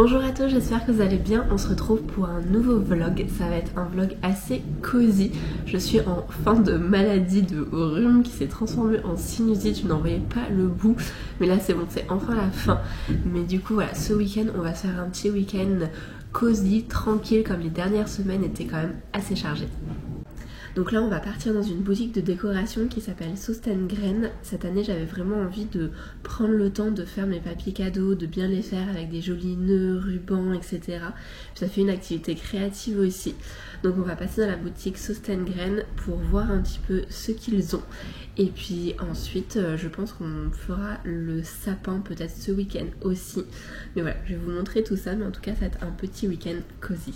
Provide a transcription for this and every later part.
Bonjour à tous, j'espère que vous allez bien. On se retrouve pour un nouveau vlog. Ça va être un vlog assez cosy. Je suis en fin de maladie de rhume qui s'est transformée en sinusite. Je n'en voyais pas le bout. Mais là c'est bon, c'est enfin la fin. Mais du coup voilà, ce week-end on va faire un petit week-end cosy, tranquille, comme les dernières semaines étaient quand même assez chargées. Donc là on va partir dans une boutique de décoration qui s'appelle Sostengren. Cette année j'avais vraiment envie de prendre le temps de faire mes papiers cadeaux, de bien les faire avec des jolis nœuds, rubans, etc. Puis ça fait une activité créative aussi. Donc on va passer dans la boutique Sostengren pour voir un petit peu ce qu'ils ont. Et puis ensuite je pense qu'on fera le sapin peut-être ce week-end aussi. Mais voilà, je vais vous montrer tout ça, mais en tout cas ça va être un petit week-end cosy.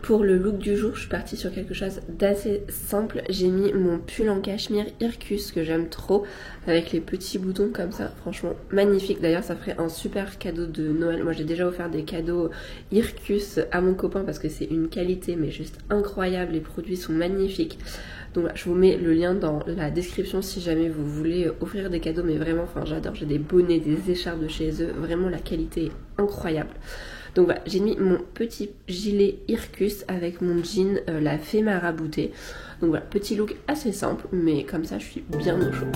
Pour le look du jour, je suis partie sur quelque chose d'assez simple. J'ai mis mon pull en cachemire Irkus que j'aime trop, avec les petits boutons comme ça, franchement magnifique. D'ailleurs ça ferait un super cadeau de Noël. Moi j'ai déjà offert des cadeaux Irkus à mon copain parce que c'est une qualité mais juste incroyable, les produits sont magnifiques. Donc voilà, je vous mets le lien dans la description si jamais vous voulez offrir des cadeaux, mais vraiment, enfin j'adore, j'ai des bonnets, des écharpes de chez eux, vraiment la qualité est incroyable. Donc voilà, j'ai mis mon petit gilet Irkus avec mon jean la fée maraboutée. Donc voilà, petit look assez simple, mais comme ça je suis bien au chaud.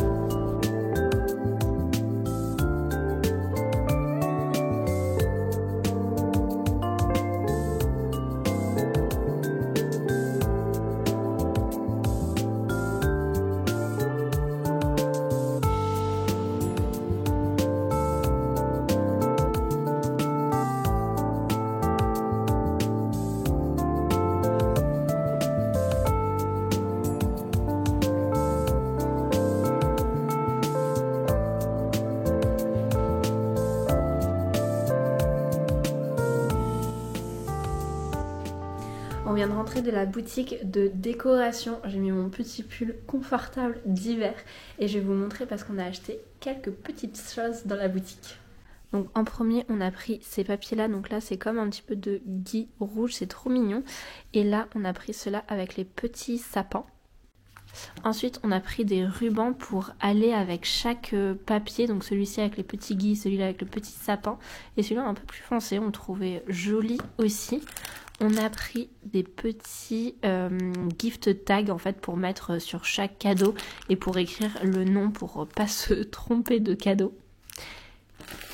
On vient de rentrer de la boutique de décoration. J'ai mis mon petit pull confortable d'hiver et je vais vous montrer parce qu'on a acheté quelques petites choses dans la boutique. Donc en premier on a pris ces papiers là, donc là c'est comme un petit peu de gui rouge, c'est trop mignon. Et là on a pris cela avec les petits sapins. Ensuite on a pris des rubans pour aller avec chaque papier, donc celui-ci avec les petits gui, celui-là avec le petit sapin et celui-là un peu plus foncé, on le trouvait joli aussi. On a pris des petits gift tags en fait pour mettre sur chaque cadeau et pour écrire le nom pour pas se tromper de cadeau.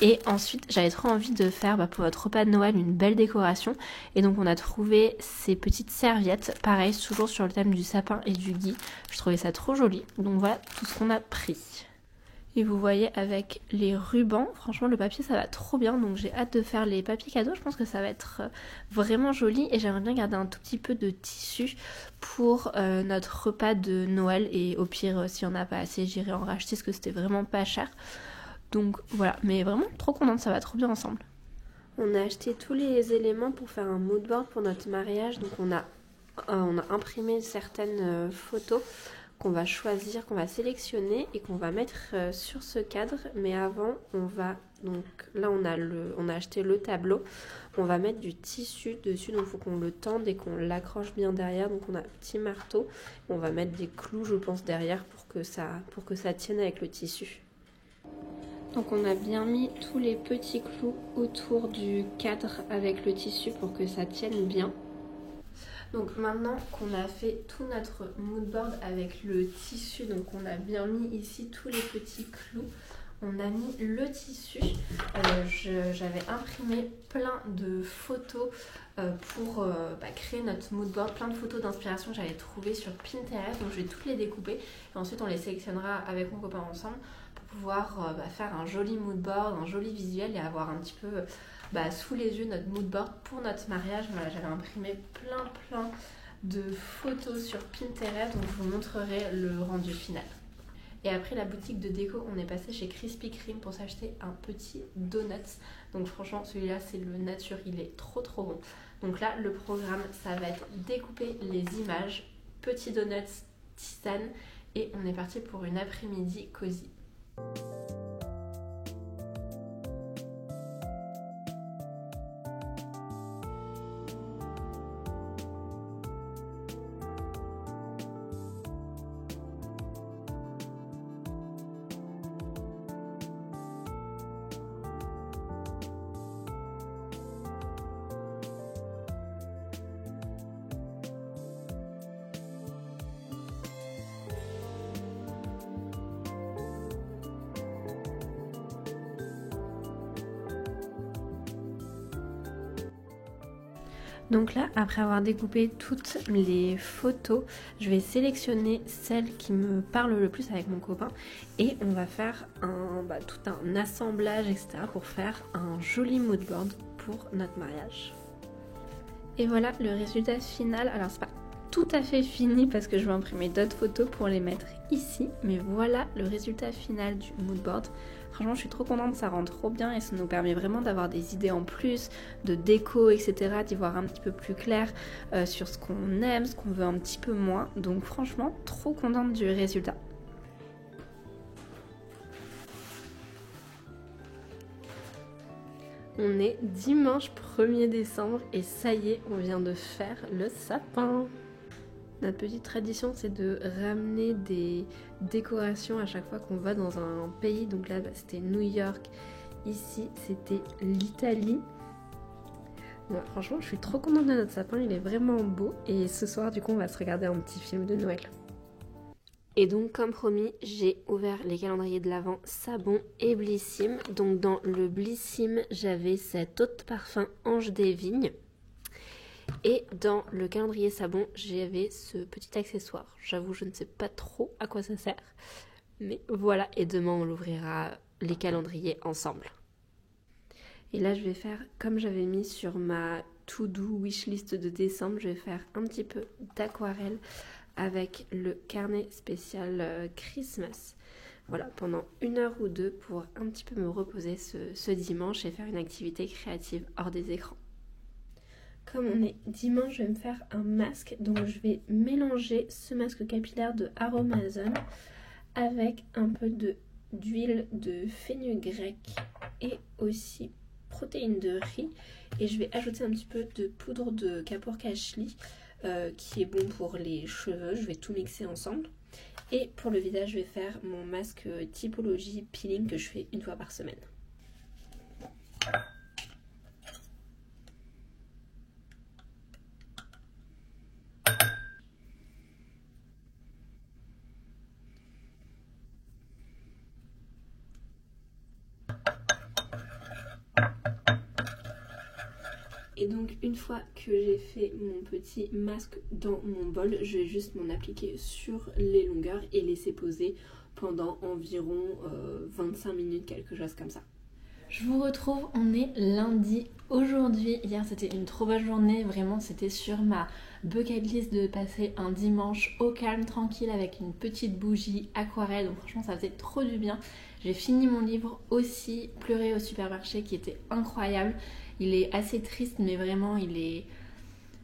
Et ensuite j'avais trop envie de faire pour votre repas de Noël une belle décoration et donc on a trouvé ces petites serviettes, pareil toujours sur le thème du sapin et du gui. Je trouvais ça trop joli, donc voilà tout ce qu'on a pris. Et vous voyez avec les rubans, franchement le papier ça va trop bien, donc j'ai hâte de faire les papiers cadeaux. Je pense que ça va être vraiment joli et j'aimerais bien garder un tout petit peu de tissu pour notre repas de Noël et au pire s'il n'y en a pas assez j'irai en racheter parce que c'était vraiment pas cher. Donc voilà, mais vraiment trop contente, ça va trop bien ensemble. On a acheté tous les éléments pour faire un mood board pour notre mariage, donc on a imprimé certaines photos qu'on va choisir, qu'on va sélectionner et qu'on va mettre sur ce cadre. Mais avant, on va, donc là on a acheté le tableau, on va mettre du tissu dessus, donc il faut qu'on le tende et qu'on l'accroche bien derrière. Donc on a un petit marteau, on va mettre des clous je pense derrière pour que ça tienne avec le tissu. Donc on a bien mis tous les petits clous autour du cadre avec le tissu pour que ça tienne bien. Donc maintenant qu'on a fait tout notre mood board avec le tissu, donc on a bien mis ici tous les petits clous, on a mis le tissu. J'avais imprimé plein de photos pour créer notre mood board, plein de photos d'inspiration que j'avais trouvées sur Pinterest, donc je vais toutes les découper et ensuite on les sélectionnera avec mon copain ensemble pour pouvoir faire un joli mood board, un joli visuel et avoir un petit peu sous les yeux notre mood board pour notre mariage. Voilà, j'avais imprimé plein de photos sur Pinterest, donc je vous montrerai le rendu final. Et après la boutique de déco, on est passé chez Krispy Kreme pour s'acheter un petit donut. Donc franchement celui-là c'est le nature, il est trop bon. Donc là le programme ça va être découper les images, petit donut, tisane et on est parti pour une après-midi cosy. Donc là, après avoir découpé toutes les photos, je vais sélectionner celles qui me parlent le plus avec mon copain et on va faire tout un assemblage, etc. pour faire un joli mood board pour notre mariage. Et voilà le résultat final. Alors c'est pas tout à fait fini parce que je vais imprimer d'autres photos pour les mettre ici, mais voilà le résultat final du mood board. Franchement, je suis trop contente, ça rend trop bien et ça nous permet vraiment d'avoir des idées en plus, de déco, etc., d'y voir un petit peu plus clair sur ce qu'on aime, ce qu'on veut un petit peu moins. Donc franchement, trop contente du résultat. On est dimanche 1er décembre et ça y est, on vient de faire le sapin. Notre petite tradition, c'est de ramener des décorations à chaque fois qu'on va dans un pays. Donc là, c'était New York. Ici, c'était l'Italie. Ouais, franchement, je suis trop contente de notre sapin. Il est vraiment beau. Et ce soir, du coup, on va se regarder un petit film de Noël. Et donc, comme promis, j'ai ouvert les calendriers de l'Avent Sabon et Blissim. Donc, dans le Blissim, j'avais cette eau de parfum Ange des Vignes. Et dans le calendrier Sabon, j'avais ce petit accessoire. J'avoue, je ne sais pas trop à quoi ça sert. Mais voilà, et demain, on l'ouvrira les calendriers ensemble. Et là, je vais faire, comme j'avais mis sur ma to-do wishlist de décembre, je vais faire un petit peu d'aquarelle avec le carnet spécial Christmas. Voilà, pendant 1 heure ou 2 pour un petit peu me reposer ce dimanche et faire une activité créative hors des écrans. Comme on est dimanche, je vais me faire un masque. Donc je vais mélanger ce masque capillaire de Aromazone avec un peu d'huile de fenugrec et aussi protéines de riz. Et je vais ajouter un petit peu de poudre de Kapoor Kashli qui est bon pour les cheveux. Je vais tout mixer ensemble. Et pour le visage, je vais faire mon masque typologie peeling que je fais 1 fois par semaine. Et donc une fois que j'ai fait mon petit masque dans mon bol, je vais juste m'en appliquer sur les longueurs et laisser poser pendant environ 25 minutes, quelque chose comme ça. Je vous retrouve, on est lundi aujourd'hui. Hier c'était une trop belle journée, vraiment c'était sur ma bucket list de passer un dimanche au calme, tranquille avec une petite bougie aquarelle. Donc franchement ça faisait trop du bien. J'ai fini mon livre aussi, Pleurer au supermarché, qui était incroyable. Il est assez triste mais vraiment il est...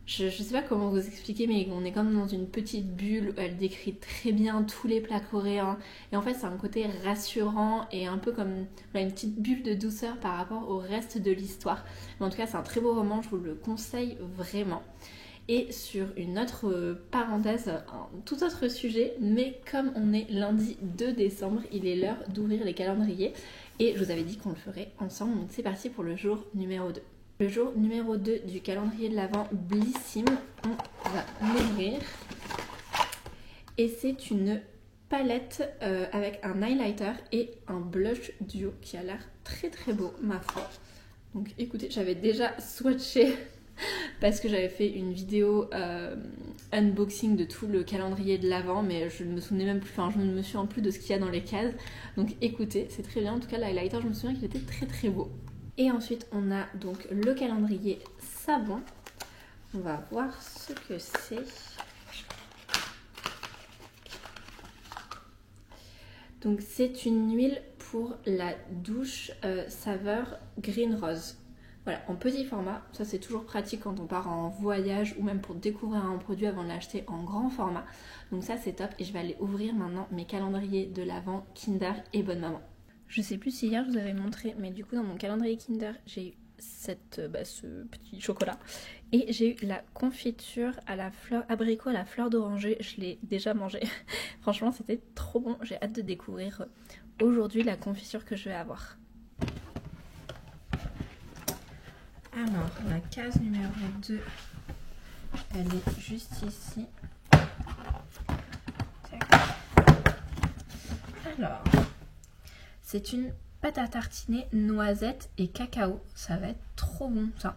Je sais pas comment vous expliquer, mais on est comme dans une petite bulle où elle décrit très bien tous les plats coréens. Et en fait, c'est un côté rassurant et un peu comme une petite bulle de douceur par rapport au reste de l'histoire. Mais en tout cas, c'est un très beau roman, je vous le conseille vraiment. Et sur une autre parenthèse, un tout autre sujet, mais comme on est lundi 2 décembre, il est l'heure d'ouvrir les calendriers. Et je vous avais dit qu'on le ferait ensemble, donc c'est parti pour le jour numéro 2. Le jour numéro 2 du calendrier de l'Avent Blissim, on va l'ouvrir. Et c'est une palette avec un highlighter et un blush duo qui a l'air très très beau, ma foi. Donc écoutez, j'avais déjà swatché parce que j'avais fait une vidéo unboxing de tout le calendrier de l'Avent, mais je ne me souvenais même plus, je ne me souviens plus de ce qu'il y a dans les cases. Donc écoutez, c'est très bien. En tout cas, l'highlighter, je me souviens qu'il était très très beau. Et ensuite, on a donc le calendrier Sabon. On va voir ce que c'est. Donc, c'est une huile pour la douche saveur Green Rose. Voilà, en petit format. Ça, c'est toujours pratique quand on part en voyage ou même pour découvrir un produit avant de l'acheter en grand format. Donc ça, c'est top. Et je vais aller ouvrir maintenant mes calendriers de l'Avent Kinder et Bonne Maman. Je sais plus si hier je vous avais montré, mais du coup dans mon calendrier Kinder, j'ai eu ce petit chocolat. Et j'ai eu la confiture à la fleur abricot à la fleur d'oranger. Je l'ai déjà mangé. Franchement, c'était trop bon. J'ai hâte de découvrir aujourd'hui la confiture que je vais avoir. Alors, la case numéro 2, elle est juste ici. Alors... c'est une pâte à tartiner noisette et cacao. Ça va être trop bon ça.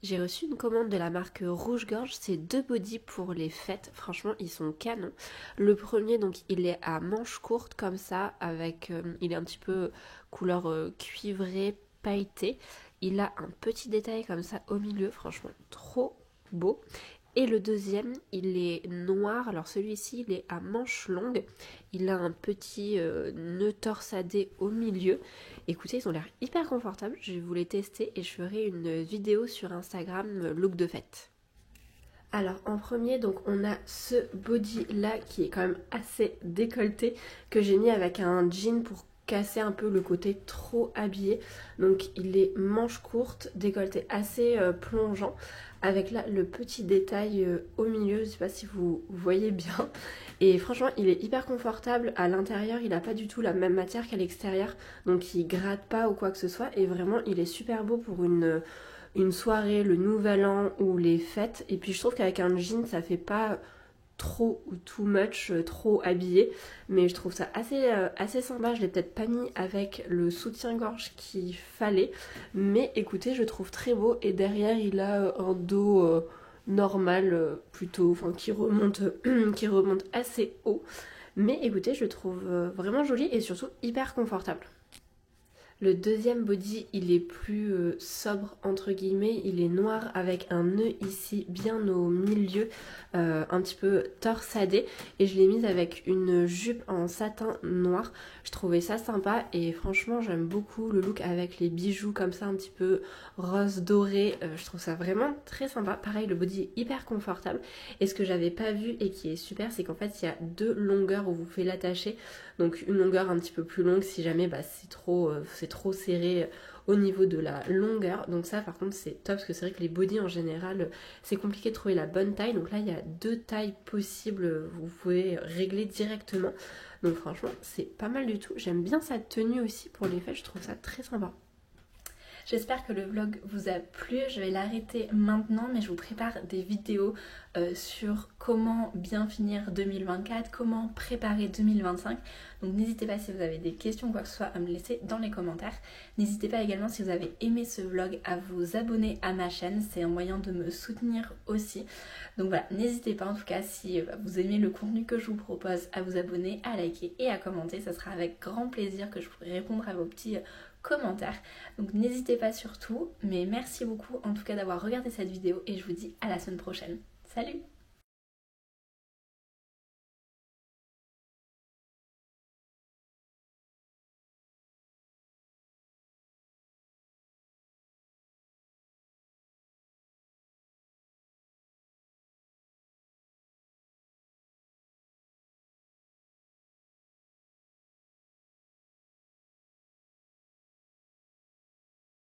J'ai reçu une commande de la marque Rouge Gorge, c'est 2 bodys pour les fêtes, franchement ils sont canons. Le premier donc il est à manches courtes comme ça, avec il est un petit peu couleur cuivrée, pailletée. Il a un petit détail comme ça au milieu, franchement trop beau. Et le deuxième, il est noir. Alors celui-ci, il est à manches longues. Il a un petit nœud torsadé au milieu. Écoutez, ils ont l'air hyper confortables. Je vais vous les tester et je ferai une vidéo sur Instagram look de fête. Alors en premier, donc on a ce body là qui est quand même assez décolleté, que j'ai mis avec un jean pour casser un peu le côté trop habillé. Donc il est manche courte, décolleté assez plongeant, avec là le petit détail au milieu, je sais pas si vous voyez bien. Et franchement il est hyper confortable. À l'intérieur il n'a pas du tout la même matière qu'à l'extérieur, donc il gratte pas ou quoi que ce soit. Et vraiment il est super beau pour une soirée, le nouvel an ou les fêtes. Et puis je trouve qu'avec un jean ça fait pas trop ou too much, trop habillé, mais je trouve ça assez sympa. Je l'ai peut-être pas mis avec le soutien-gorge qu'il fallait, mais écoutez je trouve très beau. Et derrière il a un dos normal plutôt, enfin qui remonte qui remonte assez haut, mais écoutez je le trouve vraiment joli et surtout hyper confortable. Le deuxième body, il est plus sobre entre guillemets, il est noir avec un nœud ici bien au milieu, un petit peu torsadé, et je l'ai mise avec une jupe en satin noir. Je trouvais ça sympa et franchement j'aime beaucoup le look avec les bijoux comme ça un petit peu rose doré, je trouve ça vraiment très sympa. Pareil, le body est hyper confortable, et ce que j'avais pas vu et qui est super, c'est qu'en fait il y a 2 longueurs où vous pouvez l'attacher. Donc une longueur un petit peu plus longue si jamais c'est trop serré au niveau de la longueur. Donc ça par contre c'est top, parce que c'est vrai que les bodys en général c'est compliqué de trouver la bonne taille. Donc là il y a 2 tailles possibles, vous pouvez régler directement. Donc franchement c'est pas mal du tout. J'aime bien sa tenue aussi pour les fêtes, je trouve ça très sympa. J'espère que le vlog vous a plu, je vais l'arrêter maintenant, mais je vous prépare des vidéos sur comment bien finir 2024, comment préparer 2025. Donc n'hésitez pas, si vous avez des questions ou quoi que ce soit, à me laisser dans les commentaires. N'hésitez pas également, si vous avez aimé ce vlog, à vous abonner à ma chaîne, c'est un moyen de me soutenir aussi. Donc voilà, n'hésitez pas en tout cas, si vous aimez le contenu que je vous propose, à vous abonner, à liker et à commenter. Ça sera avec grand plaisir que je pourrai répondre à vos petits commentaires. Donc n'hésitez pas surtout, mais merci beaucoup en tout cas d'avoir regardé cette vidéo et je vous dis à la semaine prochaine. Salut!